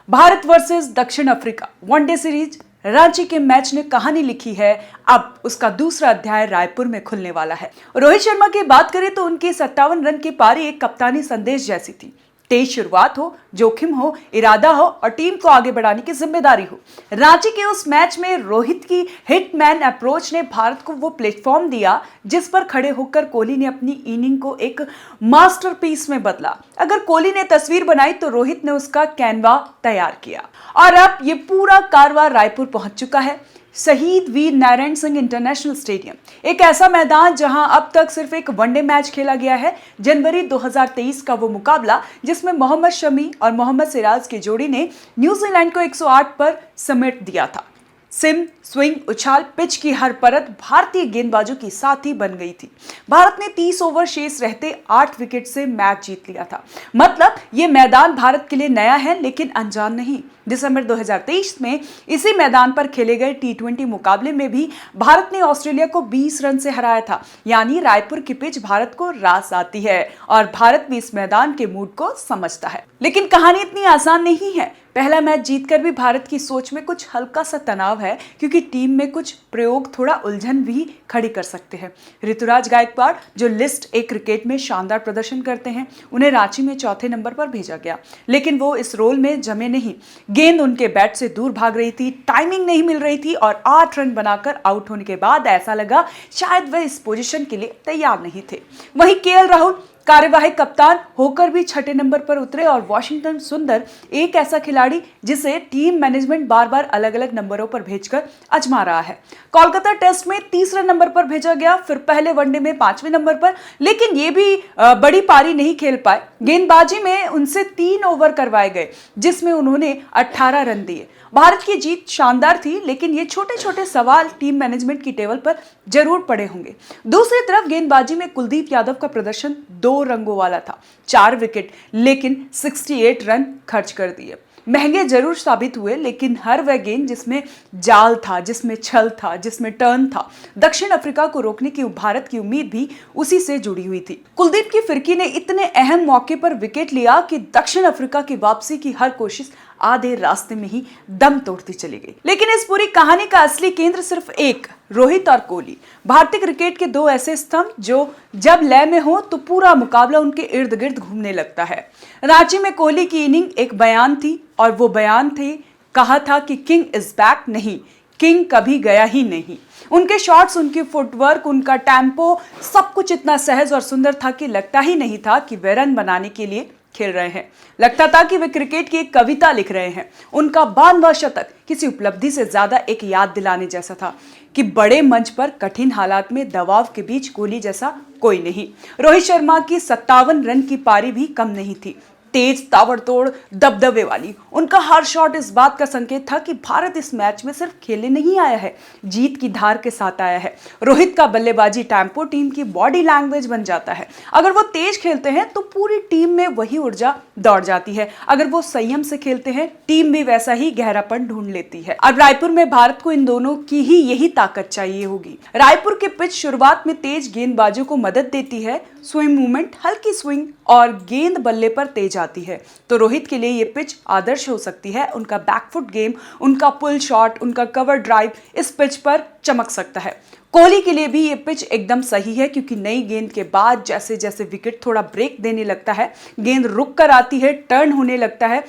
Bharat versus दक्षिण Africa one day series Ranchi के match ने कहानी लिखी है। अब उसका दूसरा अध्याय रायपुर में खुलने वाला है। रोहित शर्मा की बात करें तो उनकी 57 रन की पारी एक कप्तानी संदेश जैसी थी। तेज शुरुआत हो, जोखिम हो, इरादा हो और टीम को आगे बढ़ाने की जिम्मेदारी हो। रांची के उस मैच में रोहित की हिटमैन अप्रोच ने भारत को वो प्लेटफॉर्म दिया जिस पर खड़े होकर कोहली ने अपनी इनिंग को एक मास्टरपीस में बदला। अगर कोहली ने तस्वीर बनाई तो रोहित ने उसका कैनवा तैयार किया और अब ये पूरा कारवां रायपुर पहुंच चुका है। शहीद वीर नारायण सिंह इंटरनेशनल स्टेडियम, एक ऐसा मैदान जहां अब तक सिर्फ एक वनडे मैच खेला गया है। जनवरी 2023 का वो मुकाबला जिसमें मोहम्मद शमी और मोहम्मद सिराज की जोड़ी ने न्यूजीलैंड को 108 पर समेट दिया था। सिम, स्विंग, उछाल, पिच की हर परत भारतीय गेंदबाजों की साथी बन गई थी। भारत ने 30 ओवर शेष रहते 8 विकेट से मैच जीत लिया था। मतलब ये मैदान भारत के लिए नया है लेकिन अनजान नहीं। दिसंबर 2023 में इसी मैदान पर खेले गए T20 मुकाबले में भी भारत ने ऑस्ट्रेलिया को 20 रन से हराया था। यानी रायपुर की पिच भारत को रास आती है और भारत भी इस मैदान के मूड को समझता है। लेकिन कहानी इतनी आसान नहीं है। पहला मैच जीतकर भी भारत की सोच में कुछ हल्का सा तनाव है, क्योंकि टीम में कुछ प्रयोग थोड़ा उलझन भी खड़ी कर सकते हैं। ऋतुराज गायकवाड़ जो लिस्ट ए क्रिकेट में शानदार प्रदर्शन करते हैं, उन्हें रांची में चौथे नंबर पर भेजा गया, लेकिन वो इस रोल में जमे नहीं। गेंद उनके बैट से दूर भाग रही थी, टाइमिंग नहीं मिल रही थी और 8 रन बनाकर आउट होने के बाद ऐसा लगा शायद वह इस पोजीशन के लिए तैयार नहीं थे। वहीं केएल राहुल कार्यवाहक कप्तान होकर भी छठे नंबर पर उतरे और वाशिंगटन सुंदर एक ऐसा खिलाड़ी जिसे टीम मैनेजमेंट बार बार अलग अलग नंबरों पर भेजकर आजमा रहा है। कोलकाता टेस्ट में तीसरे नंबर पर भेजा गया, फिर पहले वनडे में 5वें नंबर पर, लेकिन ये भी बड़ी पारी नहीं खेल पाए। गेंदबाजी में उनसे 3 ओवर करवाए गए जिसमें उन्होंने 18 रन दिए। भारत की जीत शानदार थी, लेकिन ये छोटे छोटे सवाल टीम मैनेजमेंट की टेबल पर जरूर पड़े होंगे। दूसरी तरफ गेंदबाजी में कुलदीप यादव का प्रदर्शन 2 रंगों वाला था। 4 विकेट लेकिन 68 रन खर्च कर दिए। महंगे जरूर साबित हुए, लेकिन हर वह गेंद जिसमें जाल था, जिसमें छल था, जिसमें टर्न था। दक्षिण अफ्रीका को रोकने की भारत की उम्मीद भी उसी से जुड़ी हुई थी। कुलदीप की फिरकी ने इतने अहम मौके पर विकेट लिया कि दक्षिण अफ्रीका की वापसी की हर कोशिश आधे रास्ते में ही दम तोड़ती चली गई। लेकिन इस पूरी कहानी का असली केंद्र सिर्फ एक, रोहित और कोहली। भारतीय क्रिकेट के 2 ऐसे स्तंभ जो जब लय में हो तो पूरा मुकाबला उनके इर्द गिर्द घूमने लगता है। रांची में कोहली की इनिंग एक बयान थी और वो बयान थे, कहा था कि किंग इज बैक, नहीं, किंग कभी गया ही नहीं। उनके शॉट्स, उनकी फुटवर्क, उनका टेम्पो, सब कुछ इतना सहज और सुंदर था कि लगता ही नहीं था कि वे रन बनाने के लिए खेल रहे हैं। लगता था कि वे क्रिकेट की एक कविता लिख रहे हैं। उनका 52वां शतक किसी उपलब्धि से ज्यादा एक याद दिलाने जैसा था कि बड़े मंच पर कठिन हालात में दबाव के बीच कोहली जैसा कोई नहीं। रोहित शर्मा की 57 रन की पारी भी कम नहीं थी, तेज, ताबड़तोड़, दबदबे वाली। उनका हर शॉट इस बात का संकेत था कि भारत इस मैच में सिर्फ खेलने नहीं आया है, जीत की धार के साथ आया है। रोहित का बल्लेबाजी टेम्पो टीम की बॉडी लैंग्वेज बन जाता है। अगर वो तेज खेलते हैं तो पूरी टीम में वही ऊर्जा दौड़ जाती है। अगर वो संयम से खेलते हैं, टीम भी वैसा ही गहरापन ढूंढ लेती है। अब रायपुर में भारत को इन दोनों की ही यही ताकत चाहिए होगी। रायपुर के पिच शुरुआत में तेज गेंदबाजों को मदद देती है। स्विंग मूवमेंट, हल्की स्विंग और गेंद बल्ले पर तेज आती है, तो रोहित के लिए ये पिच आदर्श हो सकती है। उनका बैकफुट गेम, उनका पुल शॉट, उनका कवर ड्राइव इस पिच पर चमक सकता है। कोहली के लिए भी ये पिच एकदम सही है, क्योंकि नई गेंद के बाद जैसे जैसे विकेट थोड़ा ब्रेक देने लगता है, गेंद रुक कर आती है, टर्न होने लगता है।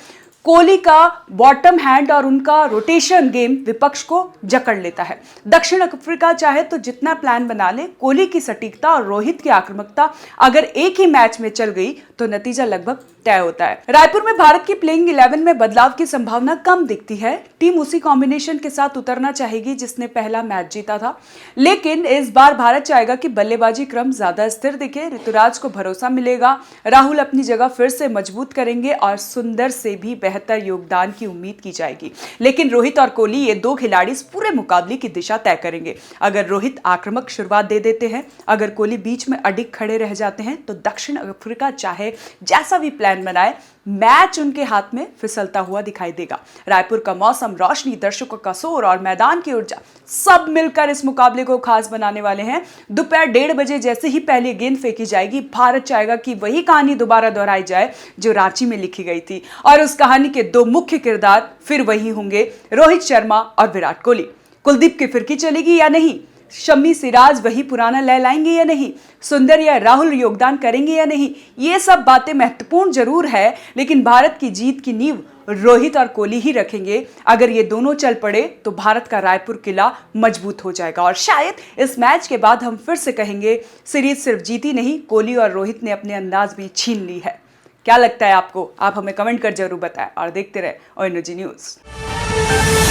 कोहली का बॉटम हैंड और उनका रोटेशन गेम विपक्ष को जकड़ लेता है। दक्षिण अफ्रीका चाहे तो जितना प्लान बना ले, कोहली की सटीकता और रोहित की आक्रामकता अगर एक ही मैच में चल गई तो नतीजा लगभग तय होता है। रायपुर में भारत की प्लेइंग 11 में बदलाव की संभावना कम दिखती है। टीम उसी कॉम्बिनेशन के साथ उतरना चाहेगी जिसने पहला मैच जीता था, लेकिन इस बार भारत चाहेगा कि बल्लेबाजी क्रम ज्यादा स्थिर दिखे। ऋतुराज को भरोसा मिलेगा, राहुल अपनी जगह फिर से मजबूत करेंगे और सुंदर से भी बेहतर योगदान की उम्मीद की जाएगी। लेकिन रोहित और कोहली, ये 2 खिलाड़ी इस पूरे मुकाबले की दिशा तय करेंगे। अगर रोहित आक्रामक शुरुआत दे देते हैं, अगर कोहली बीच में अडिग खड़े रह जाते हैं, तो दक्षिण अफ्रीका चाहे जैसा भी प्लान बनाए मैच उनके हाथ में फिसलता हुआ दिखाई देगा। रायपुर का मौसम, रोशनी, दर्शकों का शोर और मैदान की ऊर्जा सब मिलकर इस मुकाबले को खास बनाने वाले हैं। दोपहर 1:30 बजे जैसे ही पहली गेंद फेंकी जाएगी, भारत चाहेगा कि वही कहानी दोबारा दोहराई जाए जो रांची में लिखी गई थी, और उस कहानी के दो मुख्य किरदार फिर वही होंगे, रोहित शर्मा और विराट कोहली। कुलदीप की फिरकी चलेगी या नहीं, शम्मी सिराज वही पुराना लय लाएंगे या नहीं, सुंदर या राहुल योगदान करेंगे या नहीं, ये सब बातें महत्वपूर्ण जरूर है, लेकिन भारत की जीत की नींव रोहित और कोहली ही रखेंगे। अगर ये दोनों चल पड़े तो भारत का रायपुर किला मजबूत हो जाएगा, और शायद इस मैच के बाद हम फिर से कहेंगे सीरीज सिर्फ जीती नहीं, कोहली और रोहित ने अपने अंदाज भी छीन ली है। क्या लगता है आपको? आप हमें कमेंट कर जरूर बताएं और देखते रहे ONG न्यूज।